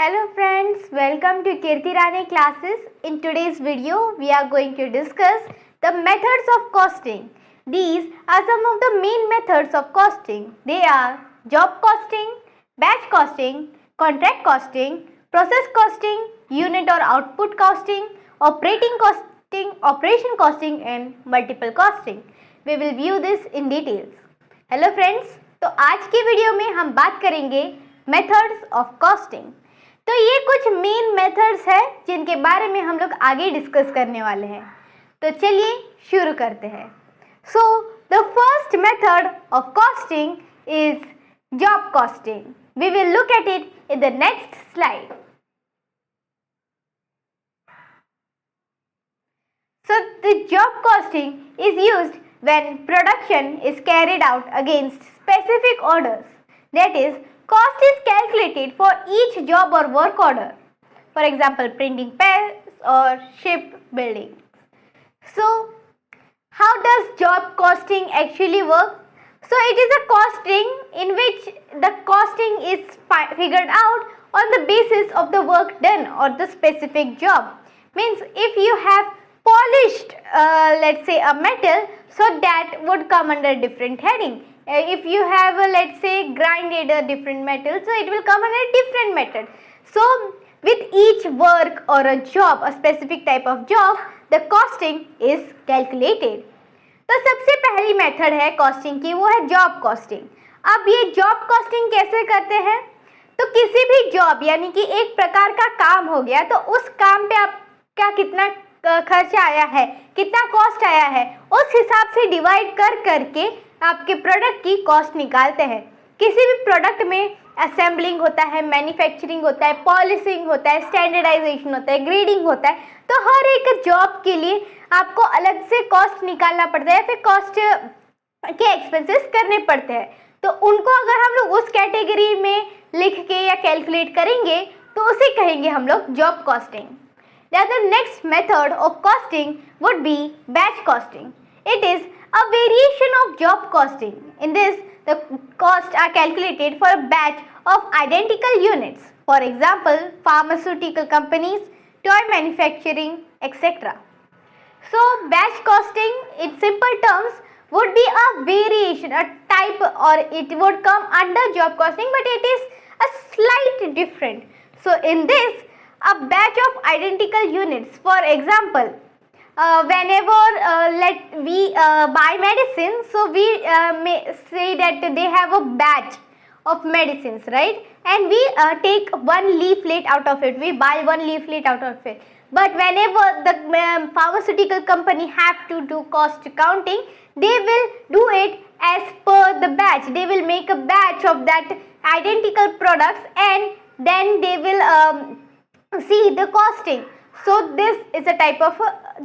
Hello friends, welcome to Kirti Rane classes. In today's video, we are going to discuss the methods of costing. These are some of the main methods of costing. They are job costing, batch costing, contract costing, process costing, unit or output costing, operating costing, operation costing and multiple costing. We will view this in details. Hello friends, तो आज के video में हम बात करेंगे methods of costing. तो ये कुछ मेन मेथड्स है जिनके बारे में हम लोग आगे डिस्कस करने वाले हैं। तो चलिए शुरू करते हैं। So the first method of costing is job costing. We will look at it in the next slide. So the job costing is used when production is carried out against specific orders. That is, cost is calculated for each job or work order. For example, printing press or shipbuilding. So, how does job costing actually work? So, it is a costing in which the costing is figured out on the basis of the work done or the specific job. Means if you have polished let's say a metal, so that would come under different heading. If you have let's say grinded a different metal, so it will come under different method. So with each work or a job, a specific type of job, the costing is calculated. तो सबसे पहली method है costing की, वो है job costing. अब ये job costing कैसे करते हैं? तो किसी भी जॉब यानी कि एक प्रकार का काम हो गया, तो उस काम पे आपका कितना खर्चा आया है, कितना कॉस्ट आया है, उस हिसाब से डिवाइड कर करके आपके प्रोडक्ट की कॉस्ट निकालते हैं। किसी भी प्रोडक्ट में असेंबलिंग होता है, मैन्युफैक्चरिंग होता है, पॉलिशिंग होता है, स्टैंडर्डाइजेशन होता है, ग्रेडिंग होता है। तो हर एक जॉब के लिए आपको अलग से कॉस्ट निकालना पड़ता है, फिर कॉस्ट के एक्सपेंसेस करने पड़ते हैं। तो उनको अगर हम लोग उस कैटेगरी में लिख के या कैलकुलेट करेंगे तो उसे कहेंगे हम लोग job costing. The next method of costing would be batch costing. It is a variation of job costing. In this, the costs are calculated for a batch of identical units. For example, pharmaceutical companies, toy manufacturing, etc. So, batch costing, in simple terms, would be a variation, a type, or it would come under job costing, but it is a slight different. So, in this, a batch of identical units. For example, whenever we buy medicine, so we may say that they have a batch of medicines, right? And we take one leaflet out of it. We buy one leaflet out of it. But whenever the pharmaceutical company have to do cost accounting, they will do it as per the batch. They will make a batch of that identical products, and then they will see the costing. So this is a type of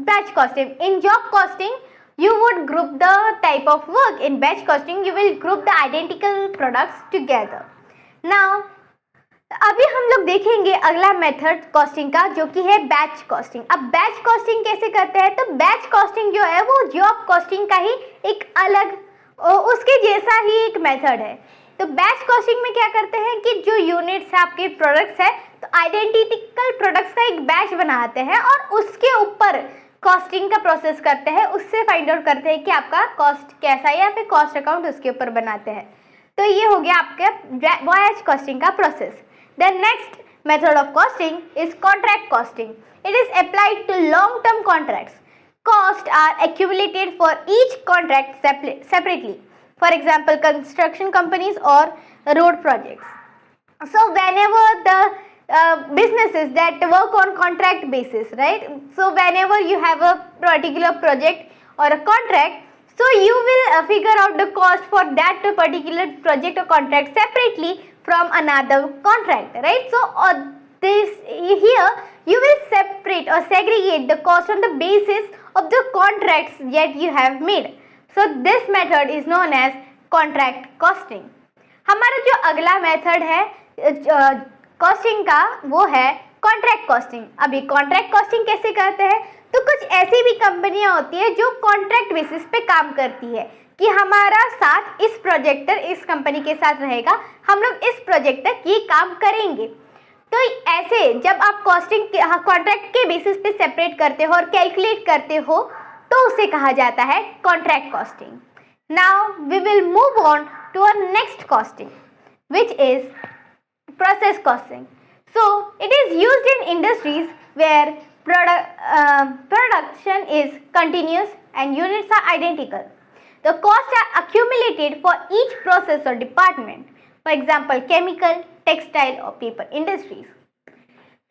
batch costing. In job costing, you would group the type of work. In batch costing, you will group the identical products together. Now, अभी हम लोग देखेंगे अगला method costing का, जो कि है batch costing. अब बैच कॉस्टिंग कैसे करते हैं? तो बैच कॉस्टिंग जो है वो जॉब कॉस्टिंग का ही एक अलग, उसके जैसा ही एक मेथड है। तो बैच कॉस्टिंग में क्या करते हैं कि जो यूनिट्स है, आपके प्रोडक्ट्स है, तो आइडेंटिकल प्रोडक्ट्स का एक बैच बनाते हैं और उसके ऊपर कॉस्टिंग का प्रोसेस करते हैं। उससे फाइंड आउट करते हैं कि आपका कॉस्ट कैसा है, या फिर कॉस्ट अकाउंट उसके ऊपर बनाते हैं। तो ये हो गया आपके बैच कॉस्टिंग का process. The next method of costing is contract costing. It is applied to long term contracts. Cost are accumulated for each contract separately. For example, construction companies or road projects. So whenever the businesses that work on contract basis, right? So whenever you have a particular project or a contract, so you will figure out the cost for that particular project or contract separately from another contract, right? So this here you will separate or segregate the cost on the basis of the contracts that you have made. So this method is known as contract costing. हमारा जो अगला method है costing का, वो है contract costing. अभी contract costing कैसे करते हैं? तो कुछ ऐसी भी कंपनियां होती है जो कॉन्ट्रैक्ट बेसिस पे काम करती है कि हमारा साथ इस प्रोजेक्टर इस कंपनी के साथ रहेगा, हम लोग इस प्रोजेक्ट तक ये काम करेंगे। तो ऐसे जब आप कॉस्टिंग कॉन्ट्रैक्ट के बेसिस पे सेपरेट करते हो और कैलकुलेट करते हो तो उसे कहा जाता है contract costing. Now we will move on to our next costing which is process costing. So it is used in industries where production is continuous and units are identical. The costs are accumulated for each process or department. For example, chemical, textile or paper industries.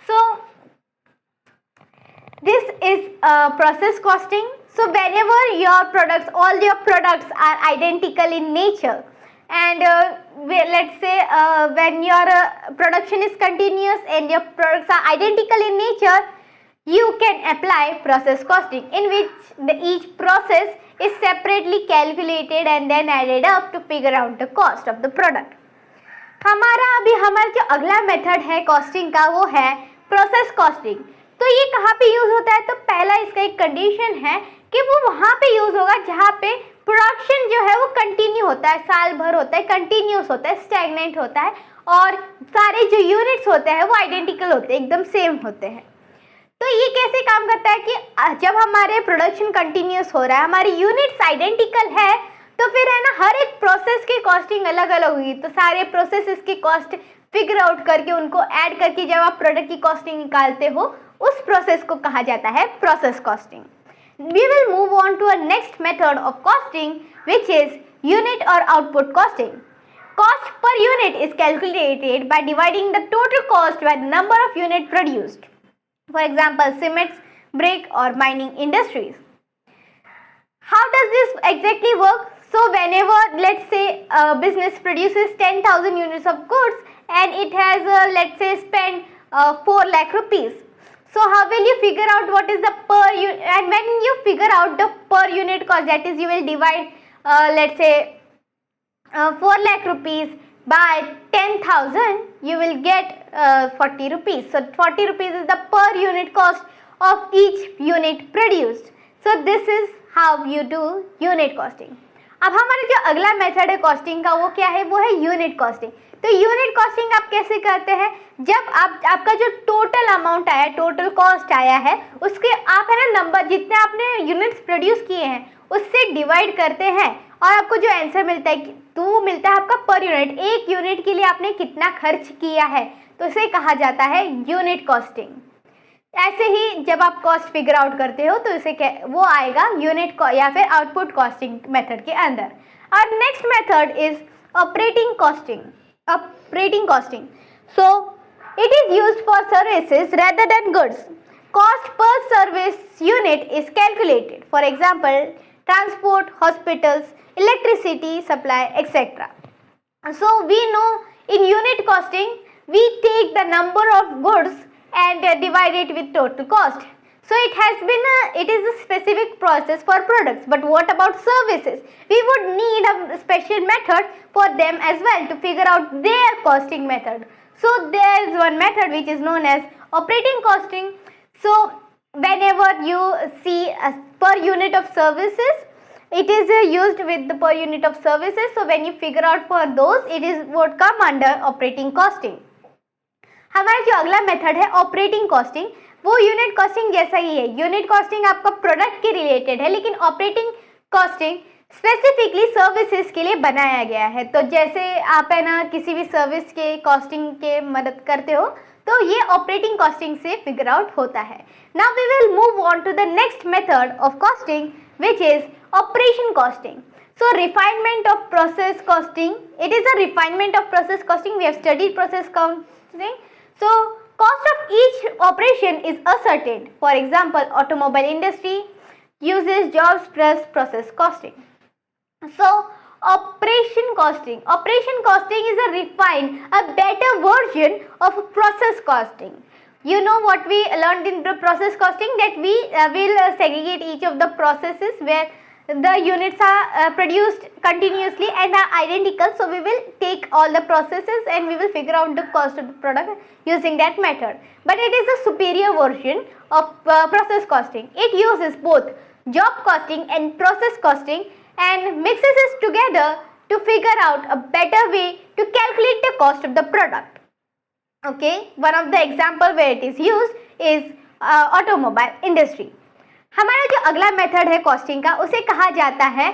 So this is process costing. So whenever your products, all your products are identical in nature, and let's say when your production is continuous and your products are identical in nature, you can apply process costing, in which each process is separately calculated and then added up to figure out the cost of the product. हमारा जो अगला method है costing का वो है process costing. तो ये कहाँ पे यूज होता है? तो पहला इसका एक कंडीशन है कि वो वहाँ पे यूज होगा जहाँ पे प्रोडक्शन जो है वो कंटिन्यू होता है, साल भर होता है, कंटिन्यूस होता है, स्टैग्नेंट होता है और सारे जो यूनिट्स होते हैं वो आइडेंटिकल होते हैं, एकदम सेम होते हैं. तो ये कैसे काम करता है कि जब हमारे प्रोडक्शन कंटिन्यूस हो रहा है, हमारी यूनिट्स आइडेंटिकल है, तो फिर है ना हर एक प्रोसेस की कॉस्टिंग अलग अलग होगी. तो सारे प्रोसेसेस की कॉस्ट फिगर आउट करके उनको ऐड करके जब आप प्रोडक्ट की कॉस्टिंग निकालते हो उस प्रोसेस को कहा जाता है process costing. We will move on to a next method of costing, which is unit or output costing. Cost per unit is calculated by dividing the total cost by the number of units produced. For example, cements, brick or mining industries. How does this exactly work? So whenever, let's say, a business produces 10,000 units of goods and it has, let's say, spent 4 lakh rupees. So how will you figure out what is the per unit? And when you figure out the per unit cost, that is, you will divide, let's say, 4 lakh rupees by 10,000, you will get 40 rupees. So 40 rupees is the per unit cost of each unit produced. So this is how you do unit costing. अब हमारा जो अगला method है costing का वो क्या है? वो है यूनिट कॉस्टिंग. तो यूनिट कॉस्टिंग आप कैसे करते हैं? जब आपका जो टोटल अमाउंट आया, टोटल कॉस्ट आया है, उसके आप है ना नंबर जितने आपने यूनिट्स प्रोड्यूस किए हैं उससे डिवाइड करते हैं और आपको जो आंसर मिलता है तो वो मिलता है आपका पर यूनिट. एक यूनिट के लिए आपने कितना खर्च किया है, तो इसे कहा जाता है यूनिट कॉस्टिंग. ऐसे ही जब आप कॉस्ट फिगर आउट करते हो तो इसे वो आएगा यूनिट या फिर आउटपुट कॉस्टिंग मेथड के अंदर. और next method is operating costing. Operating costing. So it is used for services rather than goods. Cost per service unit is calculated. For example, transport, hospitals, electricity supply, etc. So we know in unit costing we take the number of goods and divide it with total cost. So it is a specific process for products. But what about services? We would need a special method for them as well to figure out their costing method. So there is one method which is known as operating costing. So whenever you see a per unit of services, it is used with the per unit of services. So when you figure out for those, it is would come under operating costing. हमारा जो अगला method है operating costing, वो unit costing जैसा ही है. Unit costing आपका product के related है, लेकिन ऑपरेटिंग कॉस्टिंग स्पेसिफिकली सर्विसेज के लिए बनाया गया है. तो जैसे आप है ना किसी भी सर्विस के कॉस्टिंग के मदद करते हो तो ये ऑपरेटिंग कॉस्टिंग से फिगर आउट होता है. Now we will move on to the next method of costing which is operation costing. So refinement of process costing, it is a refinement of process costing. We have studied process costing. So cost of each operation is ascertained. For example, automobile industry uses jobs plus process costing. So operation costing is a refined, a better version of process costing. You know what we learned in the process costing, that we will segregate each of the processes where the units are produced continuously and are identical. So we will take all the processes and we will figure out the cost of the product using that method. But it is a superior version of process costing. It uses both job costing and process costing and mixes it together to figure out a better way to calculate the cost of the product. Okay, one of the example where it is used is automobile industry. हमारा जो अगला method है costing का उसे कहा जाता है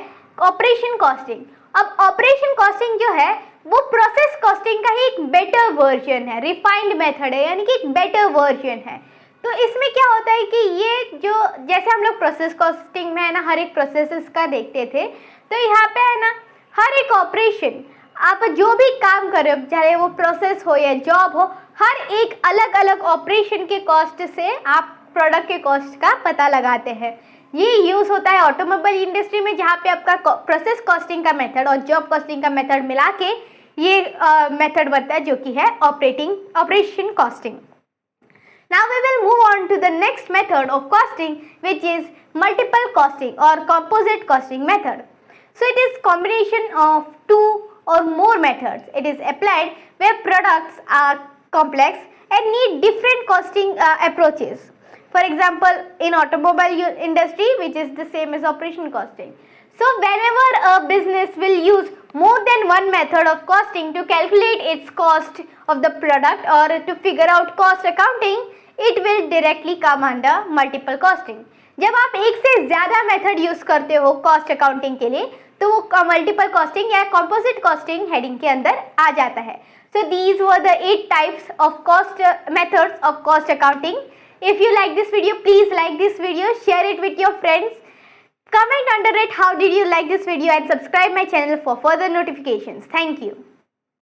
operation costing. अब ऑपरेशन कॉस्टिंग जो है वो प्रोसेस कॉस्टिंग का ही एक बेटर वर्जन है, रिफाइंड मेथड है, यानी कि एक बेटर वर्जन है. तो इसमें क्या होता है कि ये जो जैसे हम लोग प्रोसेस कॉस्टिंग में है ना हर एक प्रोसेस का देखते थे, तो यहाँ पे है ना हर एक ऑपरेशन आप जो भी काम कर रहे हो, चाहे वो प्रोसेस हो या जॉब हो, हर एक अलग अलग ऑपरेशन के कॉस्ट से आप प्रोडक्ट के कॉस्ट का पता लगाते हैं. ये यूज़ होता है ऑटोमोबाइल इंडस्ट्री में, जहाँ पे आपका प्रोसेस कॉस्टिंग का मेथड और जॉब कॉस्टिंग का मेथड मिला के ये मेथड बनता है जो कि है operation costing. Now we will move on to the next method of costing, which is multiple costing or composite costing method. So it is combination of two or more methods. It is applied where products are complex and need different costing approaches. For example, in automobile industry, which is the same as operation costing. So whenever a business will use more than one method of costing to calculate its cost of the product or to figure out cost accounting, it will directly come under multiple costing. जब आप एक से ज़्यादा method use करते हो cost accounting के लिए तो वो मल्टीपल कॉस्टिंग या कंपोजिट कॉस्टिंग हेडिंग के अंदर आ जाता है. So these were the 8 types of cost methods of cost accounting. If you like this video, please like this video, share it with your friends. Comment under it how did you like this video and subscribe my channel for further notifications. Thank you.